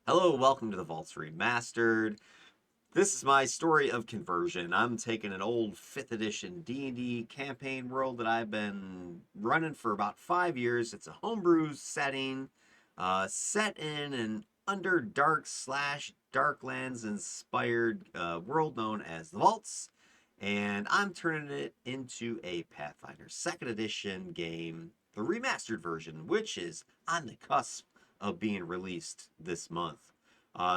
Hello, welcome to the Vaults Remastered. This is my story of conversion. I'm taking an old 5th edition D&D campaign world that I've been running for about 5 years. It's a homebrew setting, set in an Underdark slash Darklands inspired world known as the Vaults. And I'm turning it into a Pathfinder 2nd edition game, the remastered version, which is on the cusp of being released this month.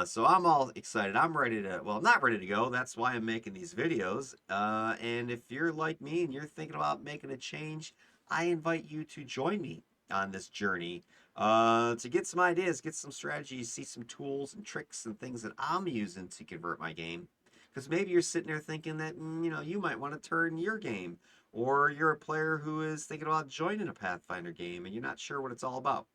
So I'm all excited. I'm ready to, well, I'm not ready to go. That's why I'm making these videos. And if you're like me and you're thinking about making a change, I invite you to join me on this journey to get some ideas, get some strategies, see some tools and tricks and things that I'm using to convert my game. Because maybe you're sitting there thinking that, you might want to turn your game, or you're a player who is thinking about joining a Pathfinder game and you're not sure what it's all about.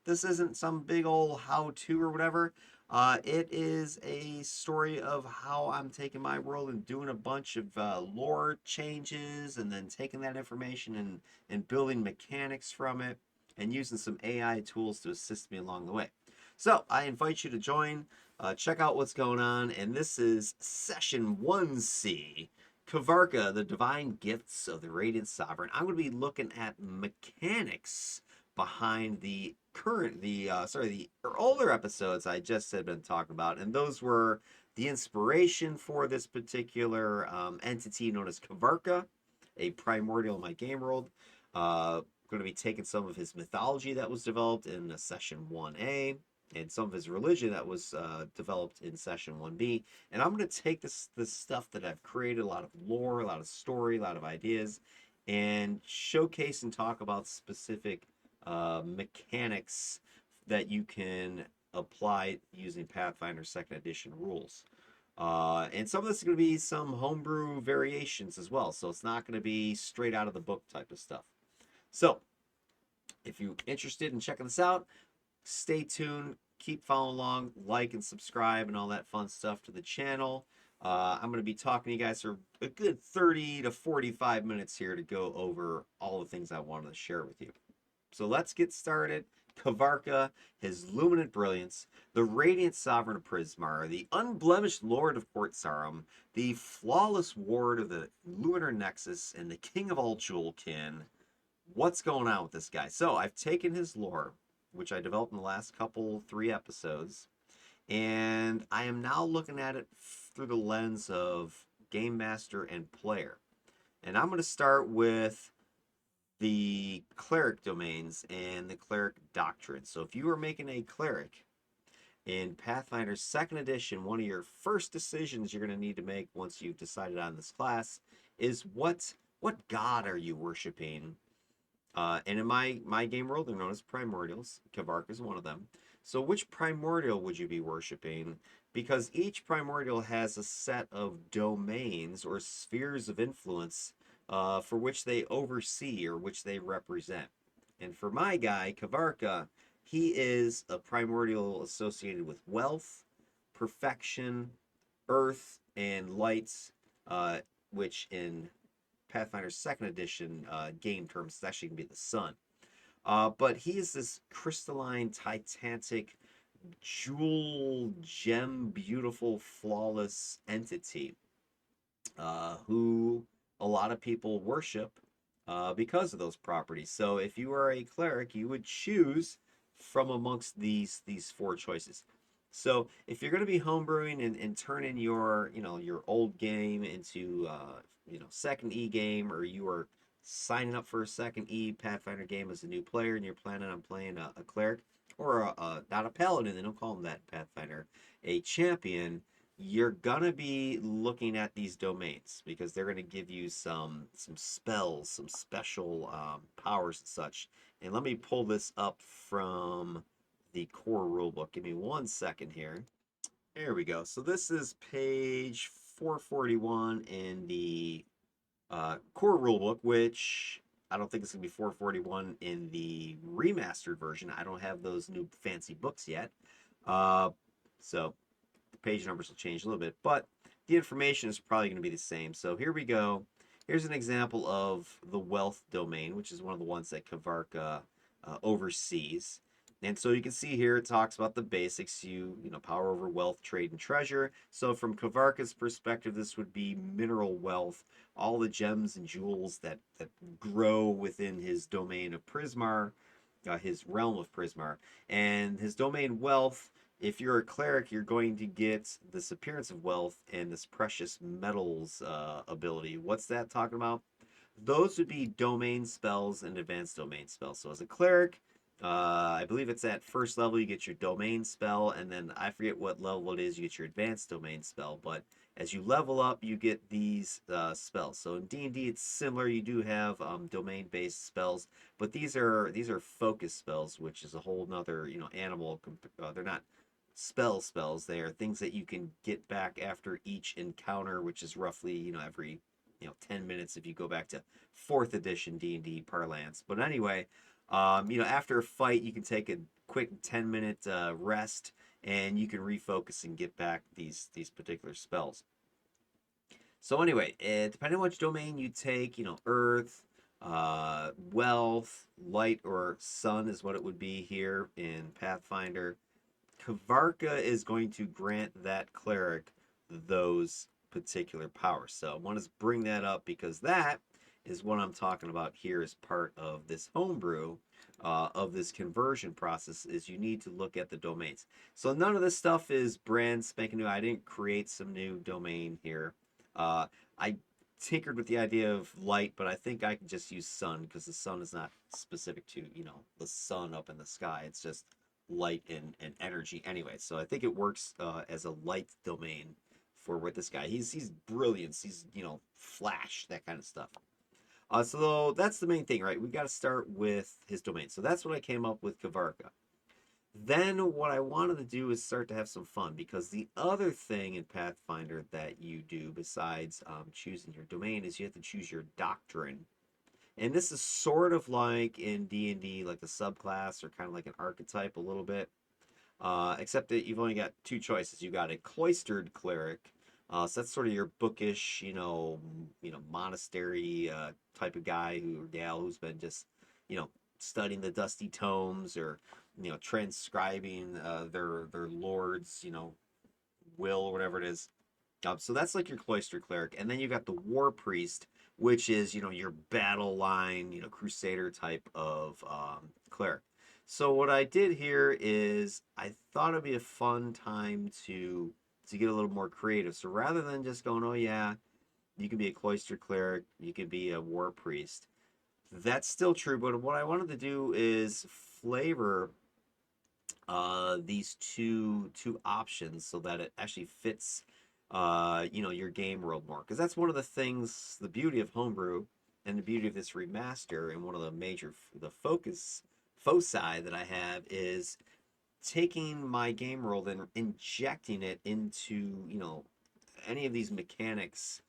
This isn't some big old how-to or whatever. It is a story of how I'm taking my world and doing a bunch of lore changes and then taking that information and building mechanics from it and using some AI tools to assist me along the way. So I invite you to join, check out what's going on, and this is Session 1C, Kvarca, the Divine Gifts of the Radiant Sovereign. I'm going to be looking at mechanics behind the older episodes I just had been talking about, and those were the inspiration for this particular entity known as Kvarca, a primordial in my game world. Going to be taking some of his mythology that was developed in session 1A and some of his religion that was developed in session 1B. And I'm going to take this stuff that I've created, a lot of lore, a lot of story, a lot of ideas, and showcase and talk about specific mechanics that you can apply using Pathfinder 2nd Edition rules. And some of this is going to be some homebrew variations as well, so it's not going to be straight out of the book type of stuff. So, if you're interested in checking this out, stay tuned, keep following along, like and subscribe, and all that fun stuff to the channel. I'm going to be talking to you guys for a good 30 to 45 minutes here to go over all the things I wanted to share with you. So let's get started. Kvarca, his luminant brilliance, the radiant sovereign of Prismar, the unblemished lord of Quartzarum, the flawless ward of the lunar nexus, and the king of all jewelkin. What's going on with this guy? So I've taken his lore, which I developed in the last three episodes, and I am now looking at it through the lens of game master and player. And I'm going to start with the cleric domains and the cleric doctrine. So if you are making a cleric in Pathfinder 2nd Edition, one of your first decisions you're going to need to make once you've decided on this class is what god are you worshiping? And in my game world, they're known as primordials. Kvarca is one of them. So which primordial would you be worshiping? Because each primordial has a set of domains or spheres of influence for which they oversee or which they represent. And for my guy, Kvarca, he is a primordial associated with wealth, perfection, earth, and lights, which in Pathfinder 2nd Edition game terms is actually going to be the sun. But he is this crystalline, titanic, jewel, gem, beautiful, flawless entity who a lot of people worship because of those properties. So if you are a cleric, you would choose from amongst these four choices. So if you're going to be homebrewing and turning your old game into second E game, or you are signing up for a second E Pathfinder game as a new player and you're planning on playing a cleric or not a paladin, they don't call them that Pathfinder, a champion, you're gonna be looking at these domains because they're gonna give you some spells, some special powers and such. And let me pull this up from the core rulebook. Give me 1 second here. There we go. So this is page 441 in the core rulebook, which I don't think it's gonna be 441 in the remastered version. I don't have those new fancy books yet. So the page numbers will change a little bit, but the information is probably going to be the same. So here we go. Here's an example of the wealth domain, which is one of the ones that Kvarca oversees. And so you can see here it talks about the basics. You know, power over wealth, trade, and treasure. So from Kvarca's perspective, this would be mineral wealth, all the gems and jewels that grow within his domain of Prismar, his realm of Prismar, and his domain wealth. If you're a cleric, you're going to get this appearance of wealth and this precious metals ability. What's that talking about? Those would be domain spells and advanced domain spells. So as a cleric, I believe it's at first level you get your domain spell, and then I forget what level it is, you get your advanced domain spell. But as you level up, you get these spells. So in D&D, it's similar. You do have domain-based spells, but these are focus spells, which is a whole nother animal. They're not spells. They are things that you can get back after each encounter, which is roughly every 10 minutes if you go back to fourth edition D&D parlance. But anyway, after a fight, you can take a quick 10-minute rest, and you can refocus and get back these particular spells. So anyway, depending on which domain you take, Earth, wealth, light, or sun is what it would be here in Pathfinder. Kvarca is going to grant that cleric those particular powers. So I want to bring that up because that is what I'm talking about here as part of this homebrew of this conversion process is you need to look at the domains. So none of this stuff is brand spanking new. I didn't create some new domain here. I tinkered with the idea of light, but I think I can just use sun because the sun is not specific to, the sun up in the sky. It's just light and energy anyway. So I think it works as a light domain for with this guy. He's brilliance. He's flash, that kind of stuff. So that's the main thing, right? We got to start with his domain. So that's what I came up with Kvarca. Then what I wanted to do is start to have some fun because the other thing in Pathfinder that you do besides choosing your domain is you have to choose your doctrine. And this is sort of like in D&D, like a subclass or kind of like an archetype a little bit. Except that you've only got two choices. You got a cloistered cleric, so that's sort of your bookish, monastery type of guy or gal who's been just, studying the dusty tomes or, transcribing their lord's, will or whatever it is. So that's like your cloistered cleric, and then you got the war priest, which is your battle line, crusader type of cleric. So what I did here is I thought it'd be a fun time to get a little more creative. So rather than just going, oh yeah, you can be a cloistered cleric, you can be a war priest. That's still true, but what I wanted to do is flavor these two options so that it actually fits your game world more, because that's one of the things, the beauty of homebrew and the beauty of this remaster, and one of the major the foci that I have is taking my game world and injecting it into any of these mechanics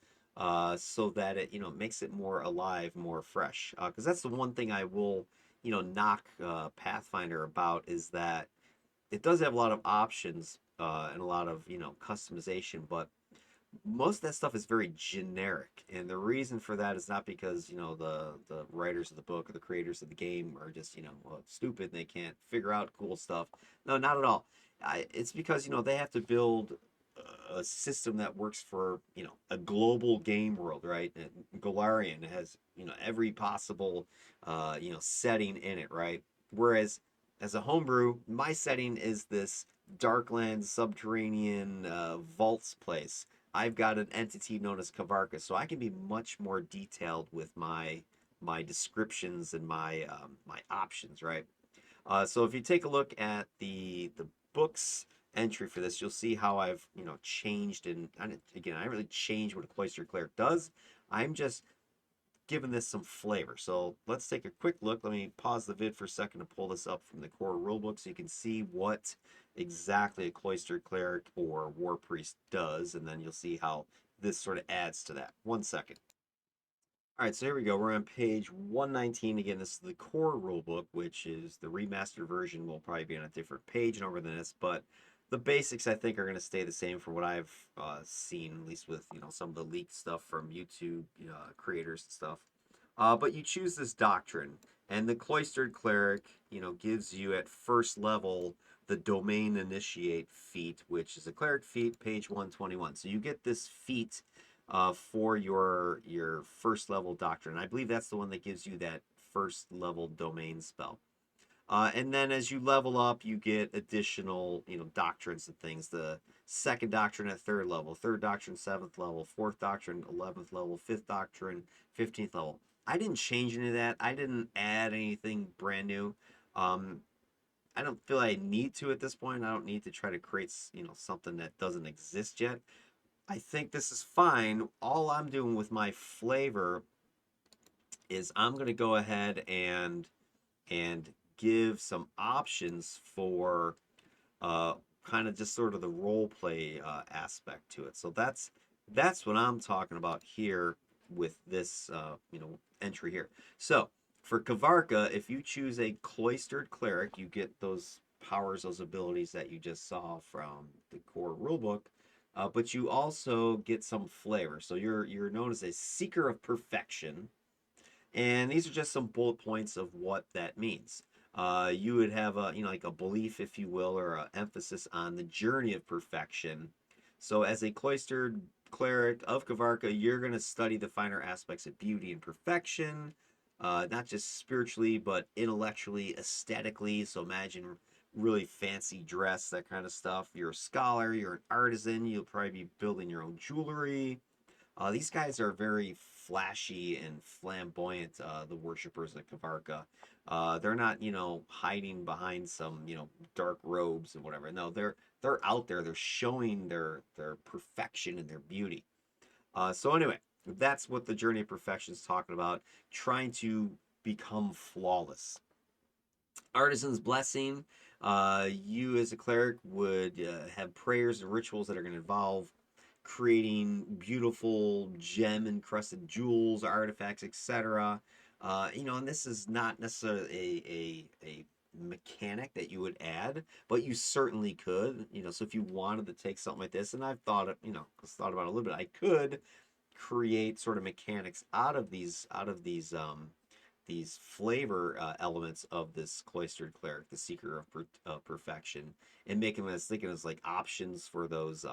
so that it makes it more alive, more fresh, because that's the one thing I will knock Pathfinder about is that it does have a lot of options and a lot of customization, but most of that stuff is very generic, and the reason for that is not because the writers of the book or the creators of the game are just stupid and they can't figure out cool stuff. No, not at all. It's because they have to build a system that works for a global game world, right? And Golarion has every possible setting in it, right? Whereas as a homebrew, my setting is this darkland subterranean vaults place. I've got an entity known as Kvarca, so I can be much more detailed with my descriptions and my options, right? So if you take a look at the book's entry for this, you'll see how I've changed, and again, I didn't really change what a cloistered cleric does. I'm just giving this some flavor. So let's take a quick look. Let me pause the vid for a second to pull this up from the core rulebook so you can see what exactly a cloistered cleric or war priest does, and then you'll see how this sort of adds to that. 1 second. All right, so here we go. We're on page 119. Again, this is the core rulebook, which is the remastered version. Will probably be on a different page number than this, but the basics I think are going to stay the same for what I've seen, at least with some of the leaked stuff from YouTube creators and stuff. But you choose this doctrine, and the cloistered cleric, gives you at first level the domain initiate feat, which is a cleric feat, page 121. So you get this feat for your first level doctrine. I believe that's the one that gives you that first level domain spell. And then as you level up, you get additional, doctrines and things. The second doctrine at third level, third doctrine, seventh level, fourth doctrine, 11th level, fifth doctrine, 15th level. I didn't change any of that. I didn't add anything brand new. Um, I don't feel I need to at this point. I don't need to try to create, something that doesn't exist yet. I think this is fine. All I'm doing with my flavor is I'm going to go ahead and give some options for kind of just sort of the role play aspect to it. So that's what I'm talking about here with this entry here. So for Kvarca, if you choose a cloistered cleric, you get those powers, those abilities that you just saw from the core rulebook. But you also get some flavor. So you're known as a seeker of perfection, and these are just some bullet points of what that means. You would have a, like a belief, if you will, or an emphasis on the journey of perfection. So as a cloistered cleric of Kvarca, you're going to study the finer aspects of beauty and perfection, not just spiritually, but intellectually, aesthetically. So imagine really fancy dress, that kind of stuff. You're a scholar, you're an artisan, you'll probably be building your own jewelry. These guys are very flashy and flamboyant, the worshippers of Kvarka. They're not, hiding behind some, dark robes and whatever. No, they're out there. They're showing their perfection and their beauty. So anyway, that's what the journey of perfection is talking about. Trying to become flawless. Artisan's blessing. You as a cleric would have prayers and rituals that are going to involve creating beautiful gem-encrusted jewels, artifacts, etc. And this is not necessarily a mechanic that you would add, but you certainly could. So if you wanted to take something like this, and I've thought about it a little bit, I could create sort of mechanics out of these flavor elements of this cloistered cleric, the seeker of perfection, and make them, as thinking as like options for those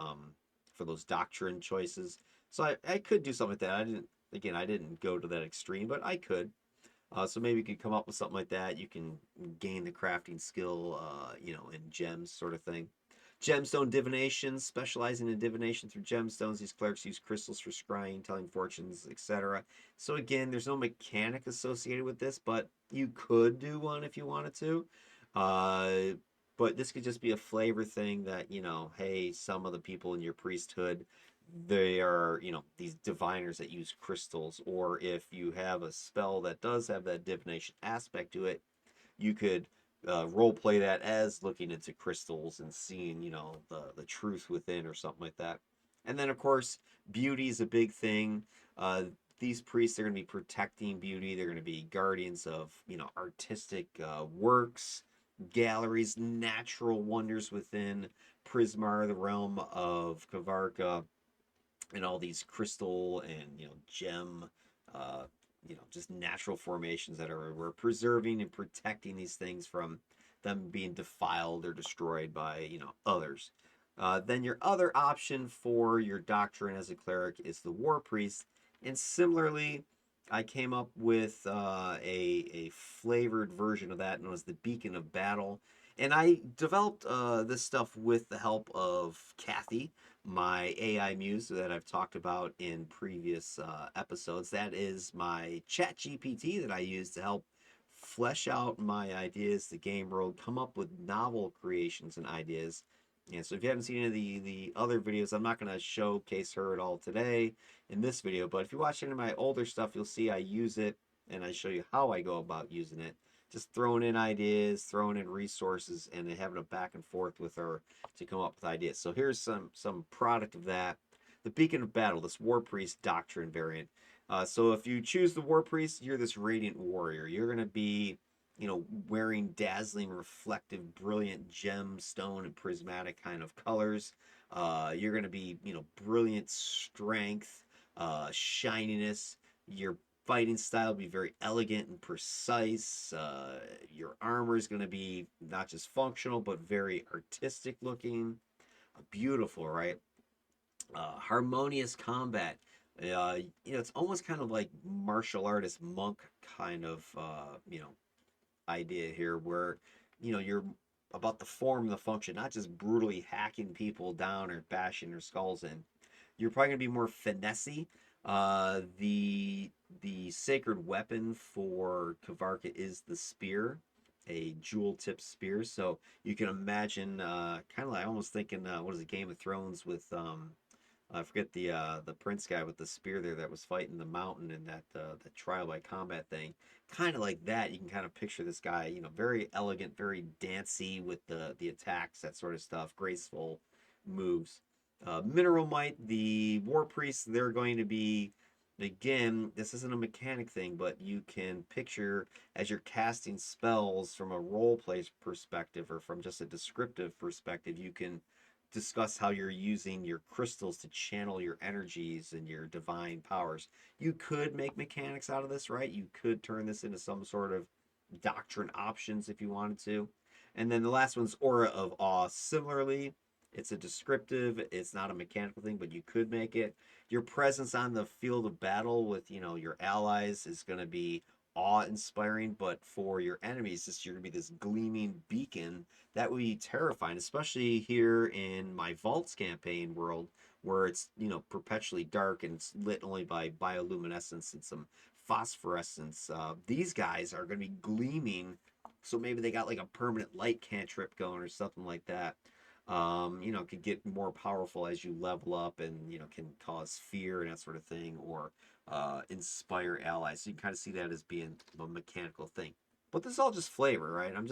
doctrine choices. So I could do something like that. I didn't go to that extreme, but I could. So maybe you could come up with something like that. You can gain the crafting skill, in gems, sort of thing. Gemstone divination, specializing in divination through gemstones. These clerics use crystals for scrying, telling fortunes, etc. So again, there's no mechanic associated with this, but you could do one if you wanted to. Uh, but this could just be a flavor thing that, hey, some of the people in your priesthood, they are, these diviners that use crystals, or if you have a spell that does have that divination aspect to it, you could role play that as looking into crystals and seeing, the truth within or something like that. And then, of course, beauty is a big thing. Uh, these priests are going to be protecting beauty. They're going to be guardians of, artistic works, galleries, natural wonders within Prismar, the realm of Kavarka, and all these crystal and gem, uh, just natural formations that we're preserving and protecting these things from them being defiled or destroyed by others. Then your other option for your doctrine as a cleric is the war priest, and similarly, I came up with a flavored version of that known as the Beacon of Battle. And I developed this stuff with the help of Kathy, my AI muse that I've talked about in previous episodes. That is my chat GPT that I use to help flesh out my ideas, the game world, come up with novel creations and ideas. And so if you haven't seen any of the other videos, I'm not going to showcase her at all today in this video, but if you watch any of my older stuff, you'll see I use it and I show you how I go about using it. Just throwing in ideas, throwing in resources, and then having a back and forth with her to come up with ideas. So here's some product of that. The Beacon of Battle, this War Priest Doctrine variant. So if you choose the War Priest, you're this radiant warrior. You're going to be, wearing dazzling, reflective, brilliant gemstone and prismatic kind of colors. You're going to be, brilliant strength, shininess. Your fighting style be very elegant and precise. Your armor is going to be not just functional, but very artistic looking. Beautiful, right? Harmonious combat. It's almost kind of like martial artist monk kind of, idea here where, you're about the form and the function, not just brutally hacking people down or bashing their skulls in. You're probably gonna be more finessey. The sacred weapon for Kvarca is the spear, a jewel tip spear. So you can imagine, kind of like almost thinking, what is it, Game of Thrones with I forget the prince guy with the spear there that was fighting the mountain in that the trial by combat thing. Kind of like that. You can kind of picture this guy, very elegant, very dancey with the attacks, that sort of stuff, graceful moves. Mineral Might, the War Priests, they're going to be, again, this isn't a mechanic thing, but you can picture as you're casting spells from a role play perspective or from just a descriptive perspective, you can discuss how you're using your crystals to channel your energies and your divine powers. You could make mechanics out of this, right? You could turn this into some sort of doctrine options if you wanted to. And then the last one's Aura of Awe. Similarly, it's a descriptive, it's not a mechanical thing, but you could make it. Your presence on the field of battle with, your allies is going to be awe-inspiring, but for your enemies, you're going to be this gleaming beacon that would be terrifying, especially here in my Vaults campaign world, where it's, perpetually dark and it's lit only by bioluminescence and some phosphorescence. These guys are going to be gleaming, so maybe they got like a permanent light cantrip going or something like that. Could get more powerful as you level up and, can cause fear and that sort of thing, or inspire allies. So you can kind of see that as being a mechanical thing. But this is all just flavor, right? I'm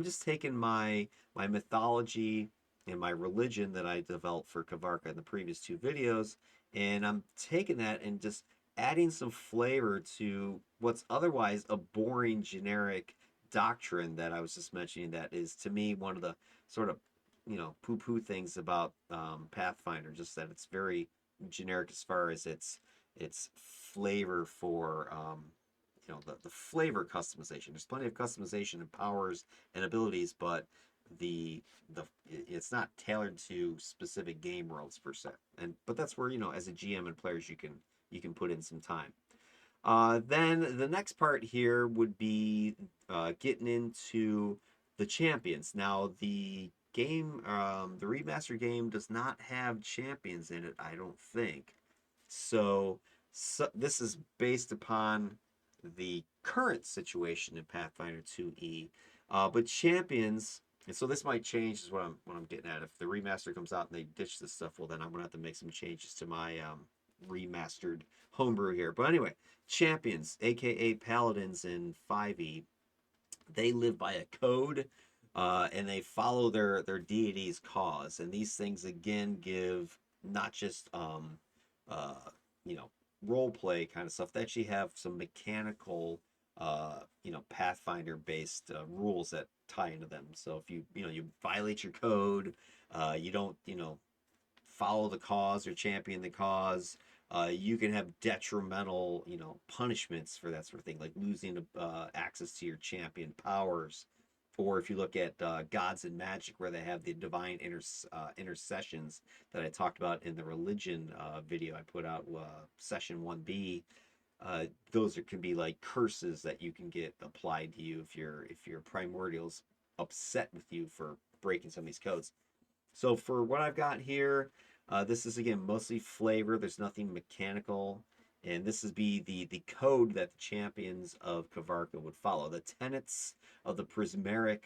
just taking my mythology and my religion that I developed for Kvarca in the previous two videos, and I'm taking that and just adding some flavor to what's otherwise a boring generic doctrine that I was just mentioning, that is to me one of the sort of poo-poo things about Pathfinder, just that it's very generic as far as its flavor for the flavor customization. There's plenty of customization and powers and abilities, but the it's not tailored to specific game worlds per se. But that's where, as a GM and players, you can put in some time. Then the next part here would be getting into the champions. Now the game, the remastered game, does not have champions in it, I don't think. So this is based upon the current situation in Pathfinder 2E. But champions, and so this might change, is what I'm getting at. If the remaster comes out and they ditch this stuff, well then I'm gonna have to make some changes to my remastered homebrew here. But anyway, champions, aka paladins in 5e, they live by a code, and they follow their deity's cause. And these things again give not just uh, you know role play kind of stuff. They actually have some mechanical Pathfinder based rules that tie into them. So if you violate your code, you don't follow the cause or champion the cause, you can have detrimental, punishments for that sort of thing, like losing access to your champion powers. Or if you look at Gods and Magic, where they have the divine intercessions that I talked about in the religion video I put out, session 1B. Those can be like curses that you can get applied to you if your primordial's upset with you for breaking some of these codes. So for what I've got here, this is again mostly flavor. There's nothing mechanical, and this is the code that the champions of Kvarca would follow. The tenets of the Prismaric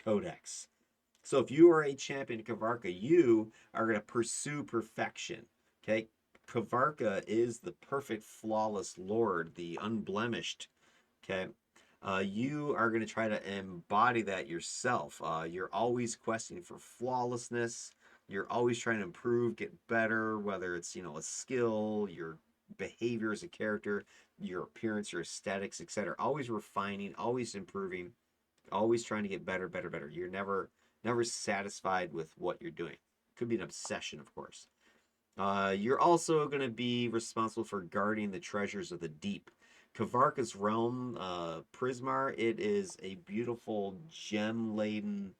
Codex. So if you are a champion of Kvarca, you are going to pursue perfection. Okay, Kvarca is the perfect, flawless Lord, the unblemished. Okay, you are going to try to embody that yourself. You're always questing for flawlessness. You're always trying to improve, get better, whether it's, a skill, your behavior as a character, your appearance, your aesthetics, etc. Always refining, always improving, always trying to get better, better, better. You're never satisfied with what you're doing. Could be an obsession, of course. You're also going to be responsible for guarding the treasures of the deep. Kvarca's realm, Prismar, it is a beautiful gem-laden,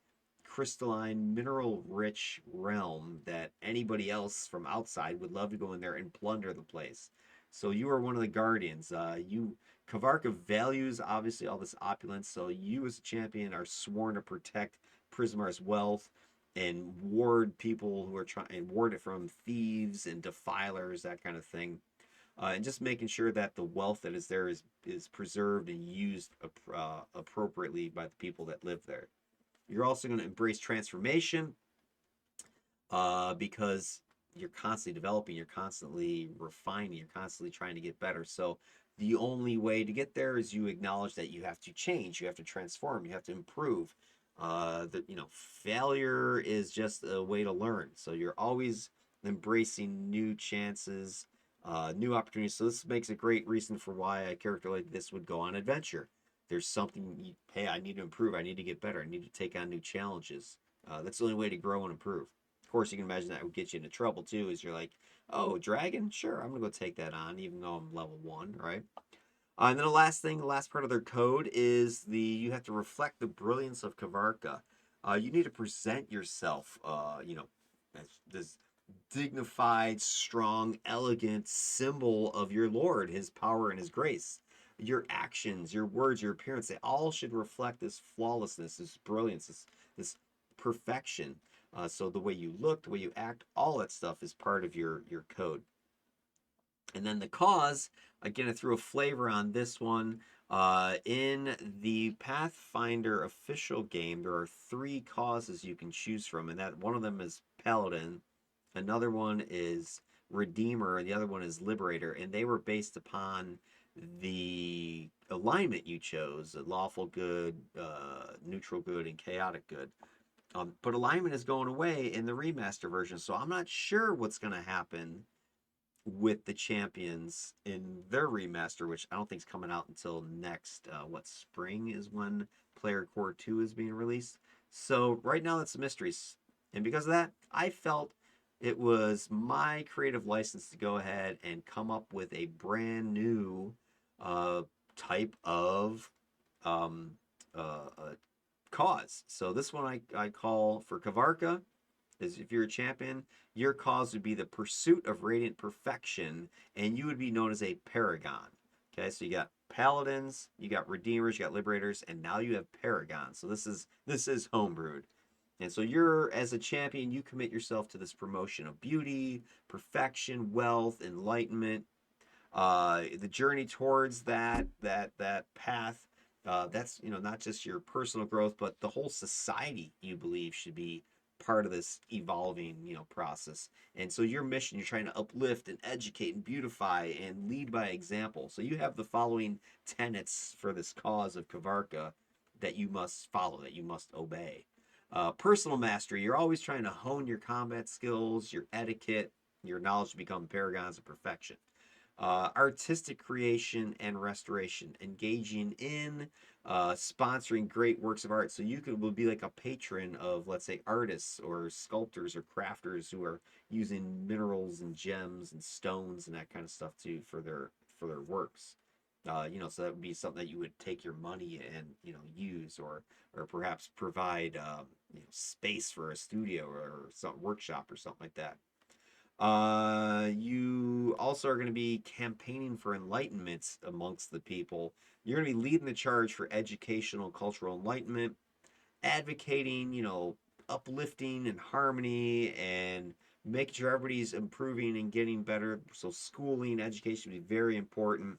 crystalline, mineral-rich realm that anybody else from outside would love to go in there and plunder the place. So you are one of the guardians. Kvarca values obviously all this opulence, so you as a champion are sworn to protect Prismar's wealth and ward people who are trying and ward it from thieves and defilers, that kind of thing, and just making sure that the wealth that is there is preserved and used appropriately by the people that live there. You're also going to embrace transformation because you're constantly developing, you're constantly refining, you're constantly trying to get better. So the only way to get there is you acknowledge that you have to change, you have to transform, you have to improve. Failure is just a way to learn. So you're always embracing new chances, new opportunities. So this makes a great reason for why a character like this would go on adventure. There's something, hey, I need to improve, I need to get better, I need to take on new challenges. That's the only way to grow and improve. Of course, you can imagine that would get you into trouble too, is you're like, oh, dragon? Sure, I'm gonna go take that on, even though I'm level 1, right? And then the last part of their code is you have to reflect the brilliance of Kvarca. You need to present yourself, as this dignified, strong, elegant symbol of your Lord, his power and his grace. Your actions, your words, your appearance, they all should reflect this flawlessness, this brilliance, this perfection. So the way you look, the way you act, all that stuff is part of your code. And then the cause, again, I threw a flavor on this one. In the Pathfinder official game, there are 3 causes you can choose from, and that one of them is Paladin, another one is Redeemer, and the other one is Liberator, and they were based upon the alignment you chose: lawful good, neutral good, and chaotic good. But alignment is going away in the remaster version, so I'm not sure what's going to happen with the champions in their remaster, which I don't think is coming out until next spring is when Player Core 2 is being released. So right now that's the mysteries. And because of that, I felt it was my creative license to go ahead and come up with a brand new uh, type of um, cause. So this one I call for Kvarca is if you're a champion, your cause would be the pursuit of radiant perfection, and you would be known as a paragon. Okay, so you got paladins, you got redeemers, you got liberators, and now you have paragons. So this is homebrewed. And so you're, as a champion, you commit yourself to this promotion of beauty, perfection, wealth, enlightenment, the journey towards that path. That's not just your personal growth, but the whole society you believe should be part of this evolving process. And so your mission, you're trying to uplift and educate and beautify and lead by example. So you have the following tenets for this cause of Kvarca that you must follow, that you must obey. Personal mastery, you're always trying to hone your combat skills, your etiquette, your knowledge to become paragons of perfection. Artistic creation and restoration, engaging in sponsoring great works of art. So you will be like a patron of, let's say, artists or sculptors or crafters who are using minerals and gems and stones and that kind of stuff too for their works. So that would be something that you would take your money and use, or perhaps provide space for a studio or some workshop or something like that. You also are going to be campaigning for enlightenment amongst the people. You're going to be leading the charge for educational, cultural enlightenment, advocating, uplifting and harmony, and making sure everybody's improving and getting better. So schooling, education will be very important.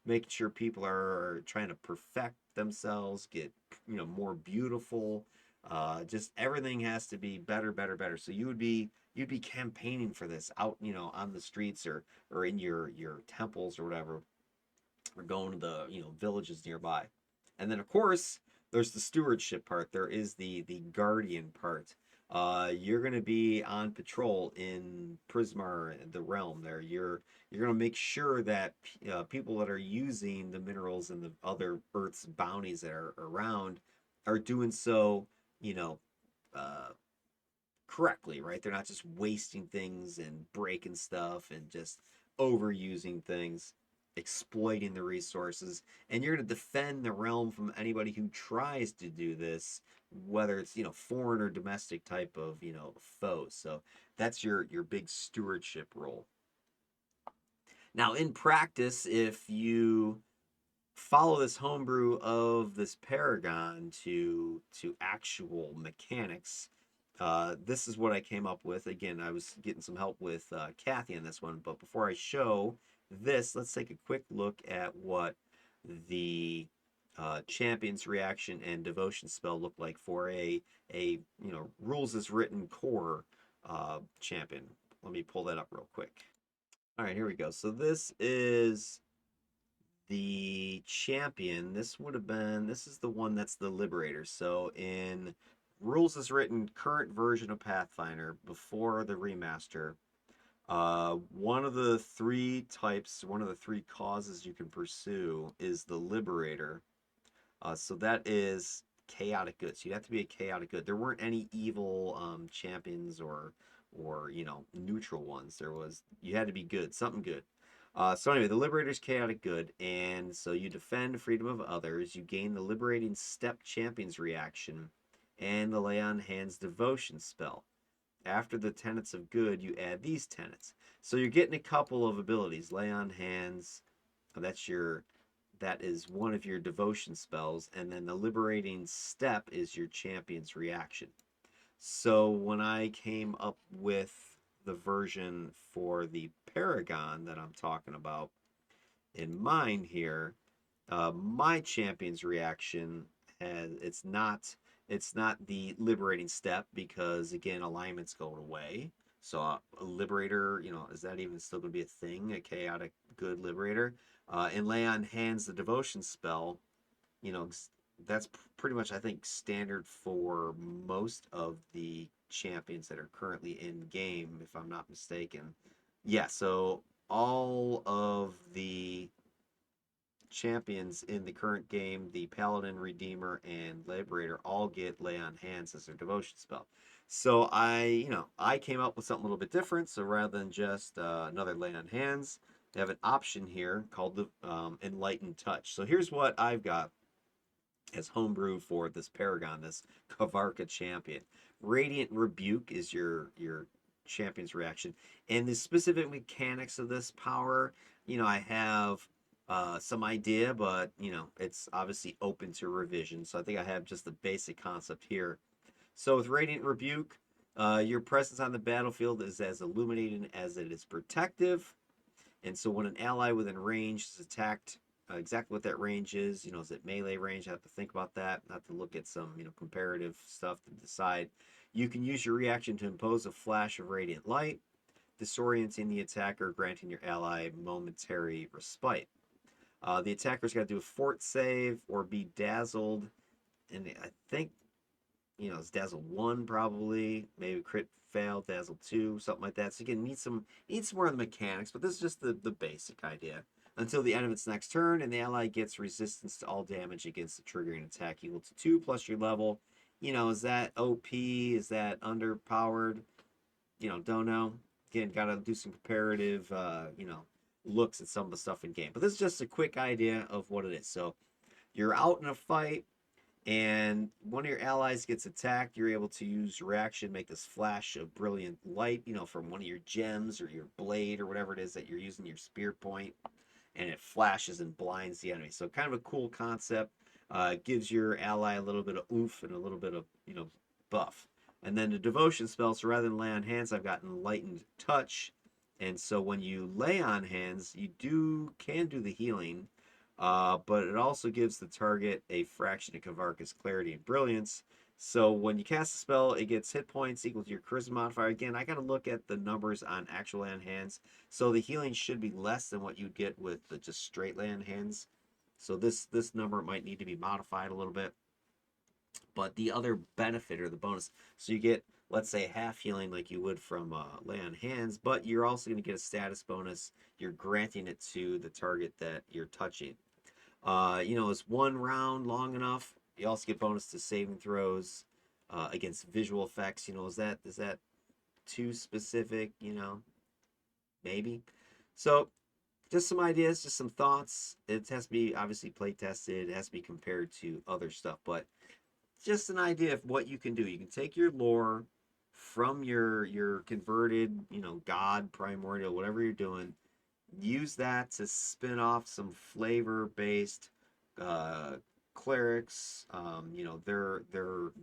Making sure people are trying to perfect themselves, get more beautiful. Just everything has to be better, better, better. So you'd be campaigning for this out, on the streets, or in your temples or whatever, or going to the villages nearby. And then of course there's the stewardship part. There is the guardian part. You're going to be on patrol in Prismar, the realm there. You're going to make sure that people that are using the minerals and the other Earth's bounties that are around are doing so, you know, uh, correctly, right? They're not just wasting things and breaking stuff and just overusing things, exploiting the resources. And you're going to defend the realm from anybody who tries to do this, whether it's, foreign or domestic type of, foes. So that's your big stewardship role. Now, in practice, if you follow this homebrew of this paragon to actual mechanics, this is what I came up with. Again, I was getting some help with Kathy on this one, but before I show this, let's take a quick look at what the champion's reaction and devotion spell look like for a rules as written core champion. Let me pull that up real quick. All right, here we go. So this is the champion. This is the one that's the liberator. So in rules as written current version of Pathfinder before the remaster, one of the three types, one of the three causes you can pursue is the liberator. So that is chaotic good. So you have to be a chaotic good. There weren't any evil champions or neutral ones. You had to be good, something good. So anyway, the liberator's chaotic good, and so you defend freedom of others. You gain the liberating step champion's reaction, and the lay on hands devotion spell. After the tenets of good, you add these tenets. So you're getting a couple of abilities. Lay on hands. That is one of your devotion spells, and then the liberating step is your champion's reaction. So when I came up with the version for the Paragon that I'm talking about in mind here, my champion's reaction it's not the liberating step because again alignment's going away. So a liberator, is that even still going to be a thing? A chaotic good liberator, and lay on hands the devotion spell. You know, that's pretty much I think standard for most of the champions that are currently in game, if I'm not mistaken. Yeah, so all of the champions in the current game, the Paladin, Redeemer, and Liberator, all get Lay on Hands as their devotion spell. So I came up with something a little bit different. So rather than just another Lay on Hands, they have an option here called the Enlightened Touch. So here's what I've got as homebrew for this Paragon, this Kvarca champion. Radiant Rebuke is your champion's reaction, and the specific mechanics of this power, I have some idea, but it's obviously open to revision. So I think I have just the basic concept here. So with Radiant Rebuke, your presence on the battlefield is as illuminating as it is protective. And so when an ally within range is attacked, exactly what that range is it melee range? I have to think about that. I have to look at some, comparative stuff to decide. You can use your reaction to impose a flash of radiant light, disorienting the attacker, granting your ally momentary respite. The attacker's got to do a fort save or be dazzled, and I think it's dazzle 1 probably, maybe crit fail, dazzle 2, something like that. So again, need some more of the mechanics, but this is just the basic idea. Until the end of its next turn, and the ally gets resistance to all damage against the triggering attack equal to 2 plus your level. Is that OP? Is that underpowered? Don't know. Again, gotta do some comparative, looks at some of the stuff in game. But this is just a quick idea of what it is. So you're out in a fight, and one of your allies gets attacked. You're able to use reaction, make this flash of brilliant light, from one of your gems or your blade or whatever it is that you're using, your spear point, and it flashes and blinds the enemy. So kind of a cool concept. Gives your ally a little bit of oomph and a little bit of, buff. And then the devotion spell, so rather than lay on hands, I've got enlightened touch. And so when you lay on hands, you can do the healing, but it also gives the target a fraction of Kvarca's clarity and brilliance. So when you cast a spell, it gets hit points equal to your charisma modifier. Again, I got to look at the numbers on actual lay on hands. So the healing should be less than what you'd get with the just straight lay on hands. So this number might need to be modified a little bit. But the other benefit or the bonus, so you get, let's say, half healing like you would from lay on hands, but you're also going to get a status bonus. You're granting it to the target that you're touching. Is one round long enough? You also get bonus to saving throws. against visual effects. You know, is that too specific? You know, maybe. So just some ideas, just some thoughts. It has to be obviously play tested. It has to be compared to other stuff, but just an idea of what you can do. You can take your lore from your converted, you know, god, primordial, whatever you're doing. Use that to spin off some flavor based uh, clerics, you know, their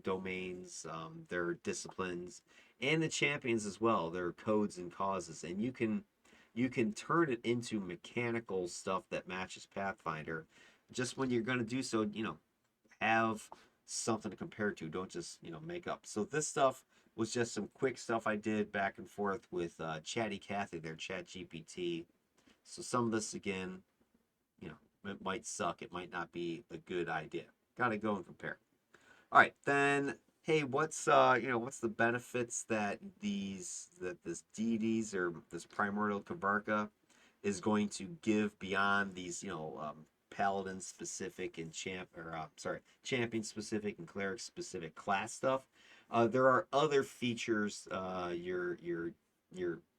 domains, their disciplines, and the champions as well, their codes and causes, and you can turn it into mechanical stuff that matches Pathfinder. Just when you're going to do so, you know, have something to compare to. Don't just, you know, make up. So this stuff was just some quick stuff I did back and forth with Chatty Cathy there, Chat GPT. So some of this again, you know, it might suck. It might not be a good idea. Got to go and compare. All right, then. Hey, what's the benefits that this deities or this primordial Kvarca is going to give beyond these, you know, paladin specific and champion specific and cleric specific class stuff. There are other features. Your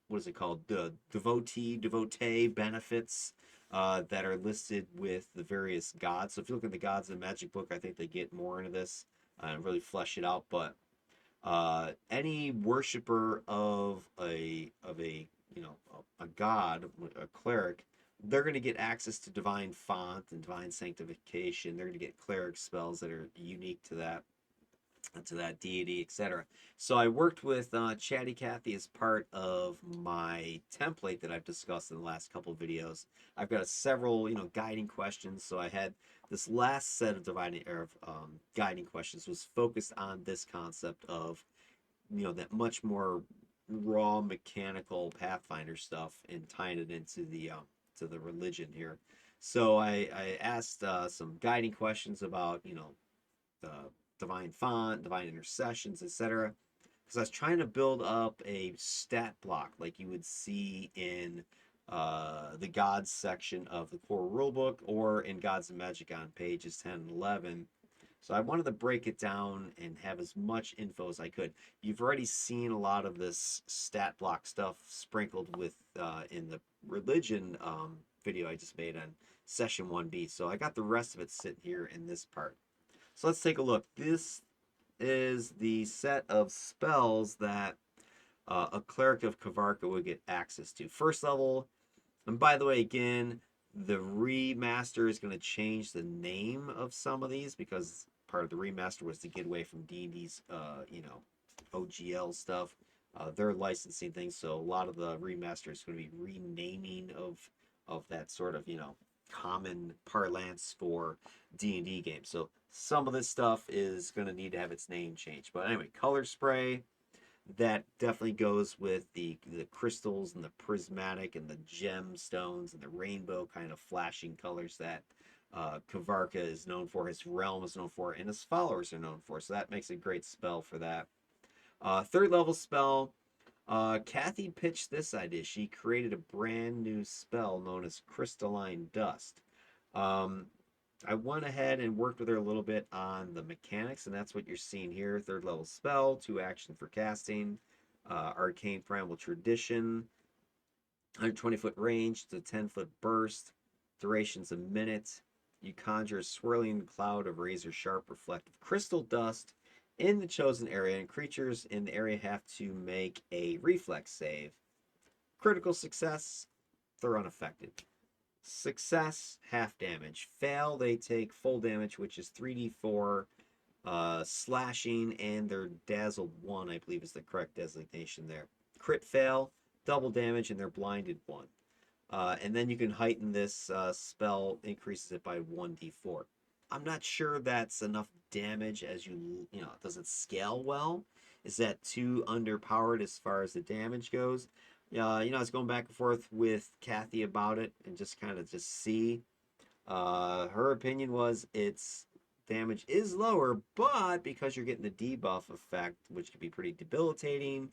what is it called? The devotee benefits that are listed with the various gods. So if you look at the gods in the Magic book, I think they get more into this and really flesh it out. But any worshiper of a you know a god, a cleric, they're going to get access to divine font and divine sanctification. They're going to get cleric spells that are unique to that deity, etc. So I worked with Chatty Cathy as part of my template that I've discussed in the last couple of videos. I've got several, you know, guiding questions. So I had this last set of guiding questions was focused on this concept of, you know, that much more raw mechanical Pathfinder stuff and tying it into the religion here. So I asked some guiding questions about, you know, the divine font, divine intercessions, etc. Because I was trying to build up a stat block like you would see in the gods section of the core rulebook or in Gods and Magic on pages 10 and 11. So I wanted to break it down and have as much info as I could. You've already seen a lot of this stat block stuff sprinkled with in the religion video I just made on session 1B. So I got the rest of it sitting here in this part. So let's take a look. This is the set of spells that a cleric of Kvarca would get access to. First level, and by the way, again, the remaster is going to change the name of some of these because part of the remaster was to get away from D&D's, you know, OGL stuff. They're licensing things, so a lot of the remaster is going to be renaming of that sort of, you know, common parlance for D&D games. So some of this stuff is going to need to have its name changed. But anyway, color spray, that definitely goes with the crystals and the prismatic and the gemstones and the rainbow kind of flashing colors that Kvarca is known for, his realm is known for, and his followers are known for. So that makes a great spell for that. Third level spell, Cathy pitched this idea. She created a brand new spell known as Crystalline Dust. I went ahead and worked with her a little bit on the mechanics, and that's what you're seeing here. Third level spell, 2 action for casting, arcane primal tradition, 120-foot range, to 10-foot burst, duration's a minute. You conjure a swirling cloud of razor sharp reflective crystal dust in the chosen area, and creatures in the area have to make a reflex save. Critical success, they're unaffected. Success, half damage. Fail, they take full damage, which is 3d4 slashing, and they're dazzled 1, I believe is the correct designation there. Crit fail, double damage, and they're blinded 1. And then you can heighten this spell, increases it by 1d4. I'm not sure that's enough damage as you know, does it scale well? Is that too underpowered as far as the damage goes? You know, I was going back and forth with Cathy about it and just kind of see. Her opinion was its damage is lower, but because you're getting the debuff effect, which can be pretty debilitating,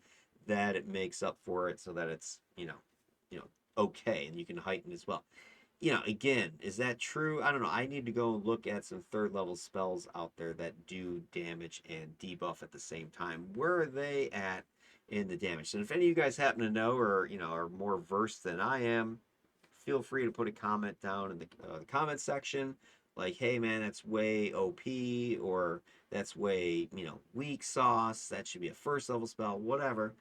that it makes up for it so that it's, you know, okay, and you can heighten as well. Again, is that true? I don't know. I need to go and look at some third level spells out there that do damage and debuff at the same time. Where are they at in the damage? And if any of you guys happen to know, or are more versed than I am, feel free to put a comment down in the comment section. Like, hey man, that's way OP, or that's way weak sauce. That should be a first level spell. Whatever.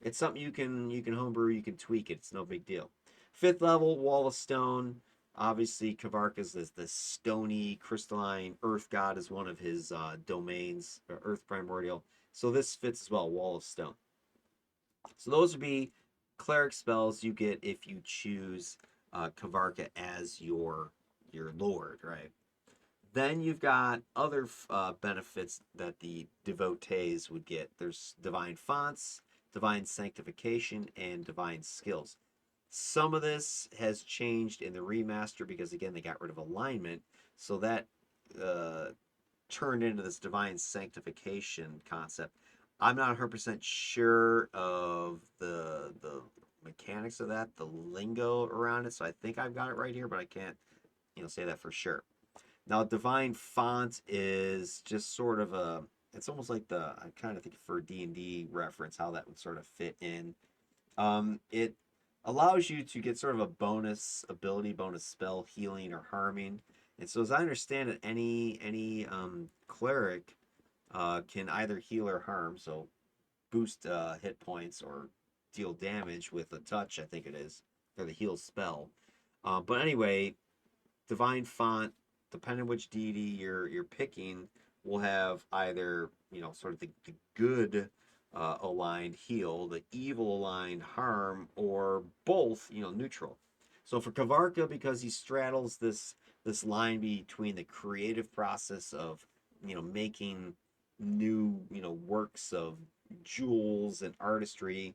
It's something you can homebrew. You can tweak it. It's no big deal. Fifth level, Wall of Stone. Obviously, Kvarca's the stony, crystalline earth god is one of his domains, earth primordial. So this fits as well, Wall of Stone. So those would be cleric spells you get if you choose Kvarca as your lord, right? Then you've got other benefits that the devotees would get. There's divine fonts, divine sanctification, and divine skills. Some of this has changed in the remaster because again they got rid of alignment, so that uh, turned into this divine sanctification concept. I'm not 100% sure of the mechanics of that, the lingo around it, so I think I've got it right here, but I can't say that for sure. Now, divine font is just sort of it's almost like I'm kind of thinking for D&D reference how that would sort of fit in. It allows you to get sort of a bonus ability, bonus spell, healing or harming. And so, as I understand it, any cleric can either heal or harm, so boost hit points or deal damage with a touch, I think it is, or the heal spell. But anyway, divine font, depending on which deity you're picking, will have either sort of the good aligned heal, the evil aligned harm, or both neutral. So for Kvarca, because he straddles this line between the creative process of making new works of jewels and artistry,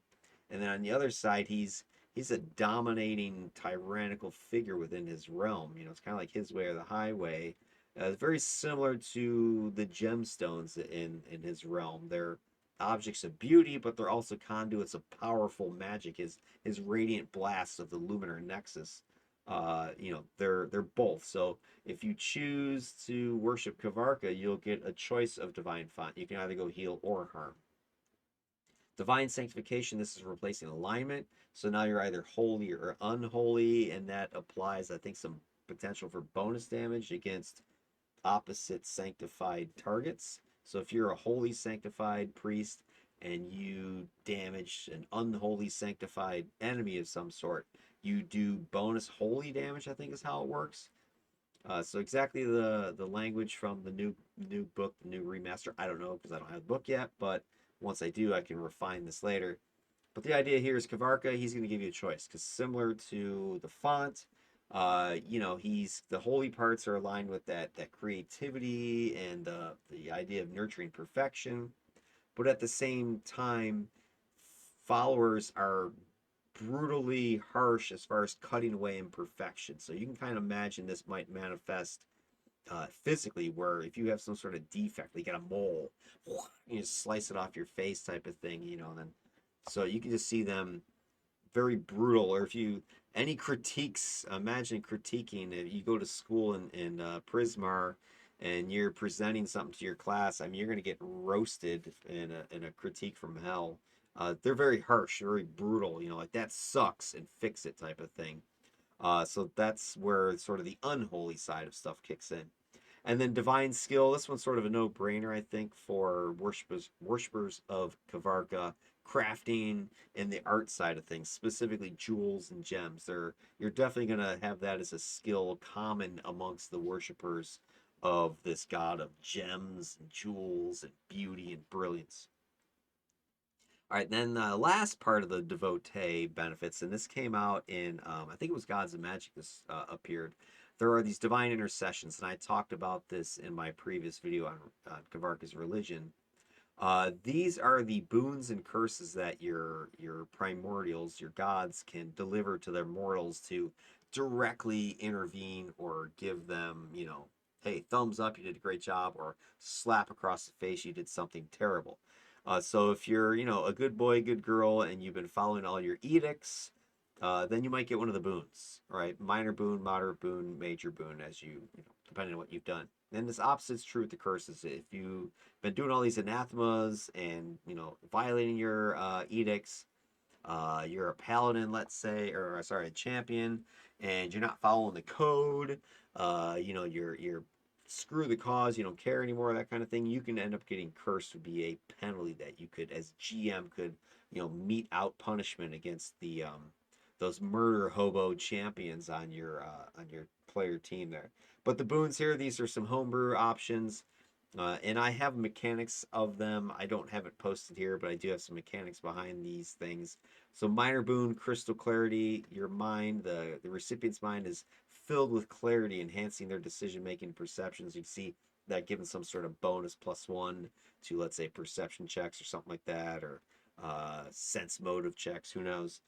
and then on the other side he's a dominating tyrannical figure within his realm. It's kind of like his way or the highway. Very similar to the gemstones in his realm. They're objects of beauty, but they're also conduits of powerful magic. His radiant blasts of the luminar nexus. They're both. So if you choose to worship Kvarca, you'll get a choice of divine font. You can either go heal or harm. Divine sanctification, this is replacing alignment. So now you're either holy or unholy, and that applies, I think, some potential for bonus damage against opposite sanctified targets. So if you're a holy sanctified priest and you damage an unholy sanctified enemy of some sort, you do bonus holy damage, I think is how it works. So exactly the language from the new book, the new remaster, I don't know because I don't have the book yet, but once I do, I can refine this later. But the idea here is Kvarca, he's going to give you a choice because similar to the font, he's the holy parts are aligned with that creativity and the idea of nurturing perfection, but at the same time, followers are brutally harsh as far as cutting away imperfection. So you can kind of imagine this might manifest physically, where if you have some sort of defect, like you got a mole, you just slice it off your face type of thing, then so you can just see them very brutal. Or if you any critiques, imagine critiquing. If you go to school in Prismar and you're presenting something to your class, I mean, you're going to get roasted in a critique from hell. They're very harsh, very brutal. Like that sucks and fix it type of thing. So that's where sort of the unholy side of stuff kicks in. And then divine skill. This one's sort of a no-brainer, I think, for worshippers of Kvarca. Crafting and the art side of things, specifically jewels and gems. You're definitely going to have that as a skill common amongst the worshippers of this god of gems and jewels and beauty and brilliance. All right, then the last part of the devotee benefits, and this came out in, I think it was Gods of Magic, this appeared. There are these divine intercessions, and I talked about this in my previous video on Kvarca's religion. These are the boons and curses that your primordials, your gods, can deliver to their mortals to directly intervene or give them, hey, thumbs up, you did a great job, or slap across the face, you did something terrible. So if you're, a good boy, good girl, and you've been following all your edicts, then you might get one of the boons, right? Minor boon, moderate boon, major boon, as depending on what you've done. And this opposite's true with the curses. If you've been doing all these anathemas and violating your edicts, you're a paladin, let's say, or sorry, a champion, and you're not following the code. You're screw the cause. You don't care anymore. That kind of thing. You can end up getting cursed. Would be a penalty that you could, as GM, could mete out punishment against the those murder hobo champions on your player team there. But the boons here, these are some homebrew options. And I have mechanics of them. I don't have it posted here, but I do have some mechanics behind these things. So minor boon, crystal clarity. Your mind, the recipient's mind is filled with clarity, enhancing their decision-making perceptions. You can see that given some sort of bonus +1 to, let's say, perception checks or something like that, or sense motive checks, who knows.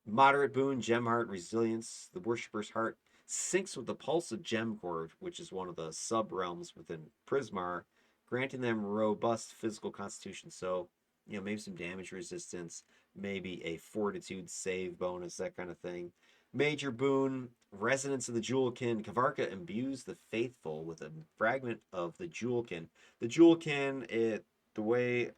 Moderate boon, gem heart, resilience. The worshipper's heart syncs with the pulse of gem core, which is one of the sub-realms within Prismar, granting them robust physical constitution. So, maybe some damage resistance, maybe a fortitude save bonus, that kind of thing. Major boon, resonance of the Jewelkin. Kvarca imbues the faithful with a fragment of the Jewelkin. The Jewelkin, the way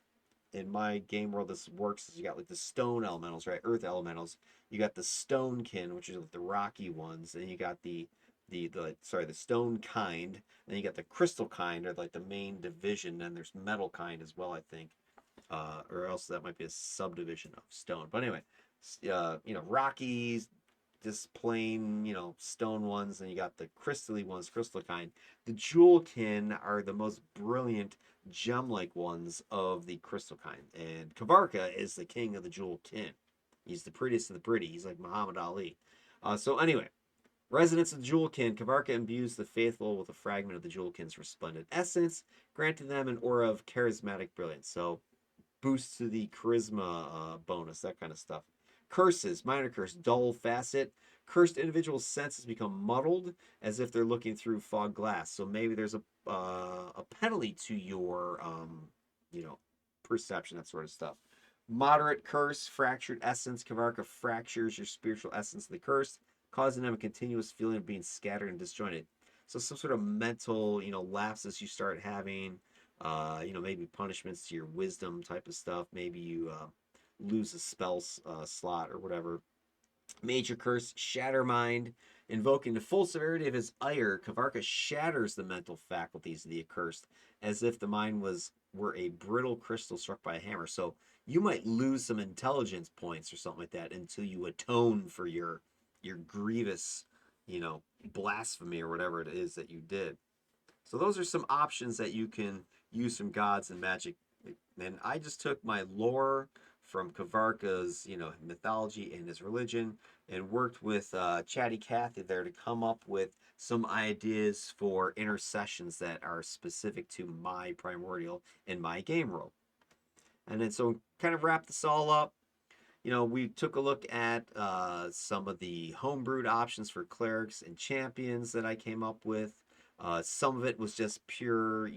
in my game world this works is you got like the stone elementals, right? Earth elementals. You got the stone kin, which is the rocky ones, and you got the stone kind. Then you got the crystal kind, or like the main division. And there's metal kind as well, I think, or else that might be a subdivision of stone. But anyway, Rockies, just plain, stone ones, and you got the crystally ones, crystal kind. The jewelkin are the most brilliant gem-like ones of the crystal kind, and Kvarca is the king of the jewelkin. He's the prettiest of the pretty. He's like Muhammad Ali. So anyway, resonance of the jewelkin. Kvarca imbues the faithful with a fragment of the jewelkin's resplendent essence, granting them an aura of charismatic brilliance. So boost to the charisma bonus, that kind of stuff. Curses, minor curse, dull facet. Cursed individuals' senses become muddled as if they're looking through fog glass. So maybe there's a penalty to your perception, that sort of stuff. Moderate curse, fractured essence. Kvarca fractures your spiritual essence of the curse, causing them a continuous feeling of being scattered and disjointed. So some sort of mental, lapses you start having. Maybe punishments to your wisdom type of stuff. Maybe you lose a spell slot or whatever. Major curse, shatter mind. Invoking the full severity of his ire, Kvarca shatters the mental faculties of the accursed, as if the mind were a brittle crystal struck by a hammer. So you might lose some intelligence points or something like that until you atone for your grievous, blasphemy or whatever it is that you did. So those are some options that you can use from gods and magic. And I just took my lore from Kvarca's, mythology and his religion, and worked with Chatty Cathy there to come up with some ideas for intercessions that are specific to my primordial and my game role. And then so kind of wrap this all up. We took a look at some of the homebrewed options for clerics and champions that I came up with. Some of it was just pure,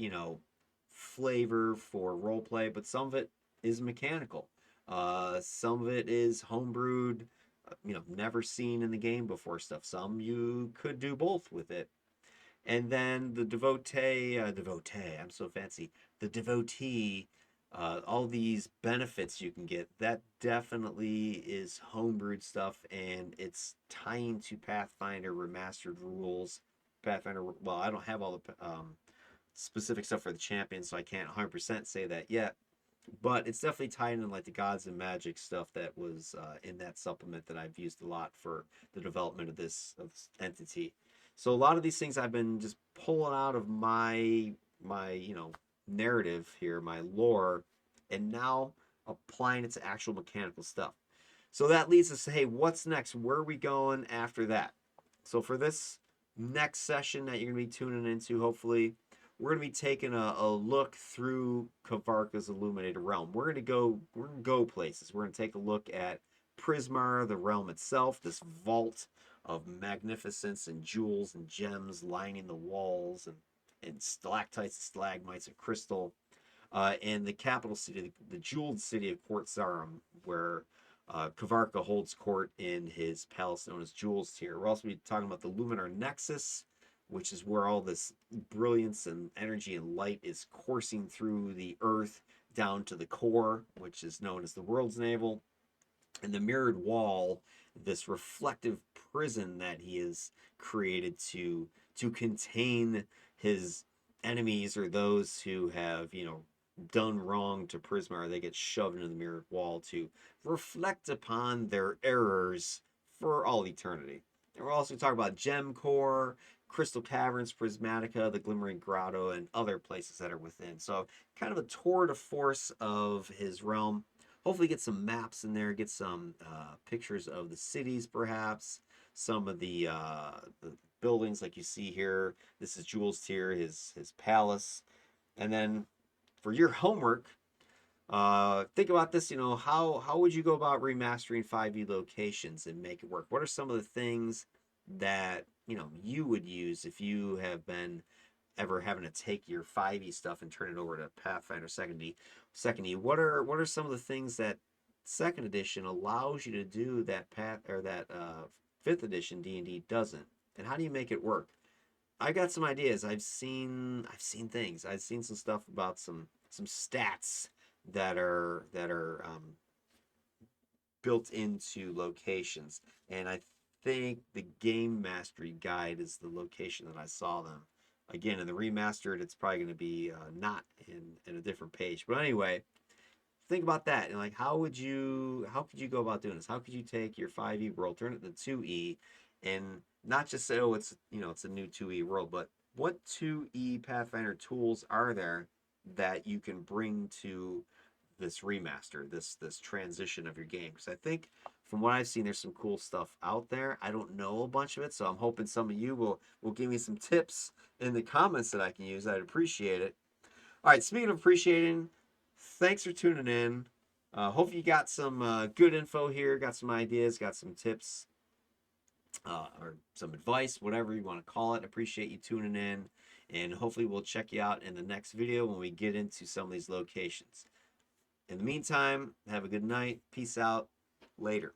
flavor for roleplay, but some of it is mechanical. Some of it is homebrewed, never seen in the game before stuff. Some you could do both with it. And then the devotee, I'm so fancy. The devotee, all these benefits you can get, that definitely is homebrewed stuff, and it's tying to Pathfinder Remastered rules. Pathfinder, well, I don't have all the specific stuff for the champion, so I can't 100% say that yet. But it's definitely tied in like the gods and magic stuff that was in that supplement that I've used a lot for the development of this entity. So a lot of these things I've been just pulling out of my narrative here, my lore, and now applying it to actual mechanical stuff. So that leads us to, hey, what's next? Where are we going after that? So for this next session that you're going to be tuning into, hopefully, we're going to be taking a look through Kvarca's illuminated realm. We're going to go places. We're going to take a look at Prismar, the realm itself, this vault of magnificence and jewels and gems lining the walls, and stalactites and stalagmites of crystal, and the capital city, the jeweled city of Kvarca, where Kvarca holds court in his palace known as Jewel's Tier. We'll also be talking about the Luminar Nexus, which is where all this brilliance and energy and light is coursing through the earth down to the core, which is known as the world's navel. And the mirrored wall, this reflective prison that he has created to contain his enemies or those who have, done wrong to Prisma, or they get shoved into the mirrored wall to reflect upon their errors for all eternity. And we'll also talk about Gem Core, Crystal Caverns, Prismatica, the Glimmering Grotto, and other places that are within. So kind of a tour de force of his realm. Hopefully get some maps in there, get some pictures of the cities perhaps, some of the buildings like you see here. This is Jewel's Tier, his palace. And then for your homework, think about this, how would you go about remastering 5e locations and make it work? What are some of the things that, you would use if you have been ever having to take your 5e stuff and turn it over to Pathfinder 2nd E? What are some of the things that 2nd edition allows you to do that 5th edition D&D doesn't? And how do you make it work? I got some ideas. I've seen things. I've seen some stuff about some stats that are built into locations, and I think the Game Mastery Guide is the location that I saw them. Again, in the Remastered, it's probably going to be not in a different page. But anyway, think about that. And like, how could you go about doing this? How could you take your 5e world, turn it to 2e, and not just say, oh, it's a new 2e world, but what 2e Pathfinder tools are there that you can bring to this remaster, this transition of your game? Because I think from what I've seen, there's some cool stuff out there. I don't know a bunch of it, so I'm hoping some of you will give me some tips in the comments that I can use. I'd appreciate it. All right, speaking of appreciating, thanks for tuning in. Hope you got some good info here, got some ideas, got some tips, or some advice, whatever you want to call it. Appreciate you tuning in, and hopefully we'll check you out in the next video when we get into some of these locations. In the meantime, have a good night. Peace out. Later.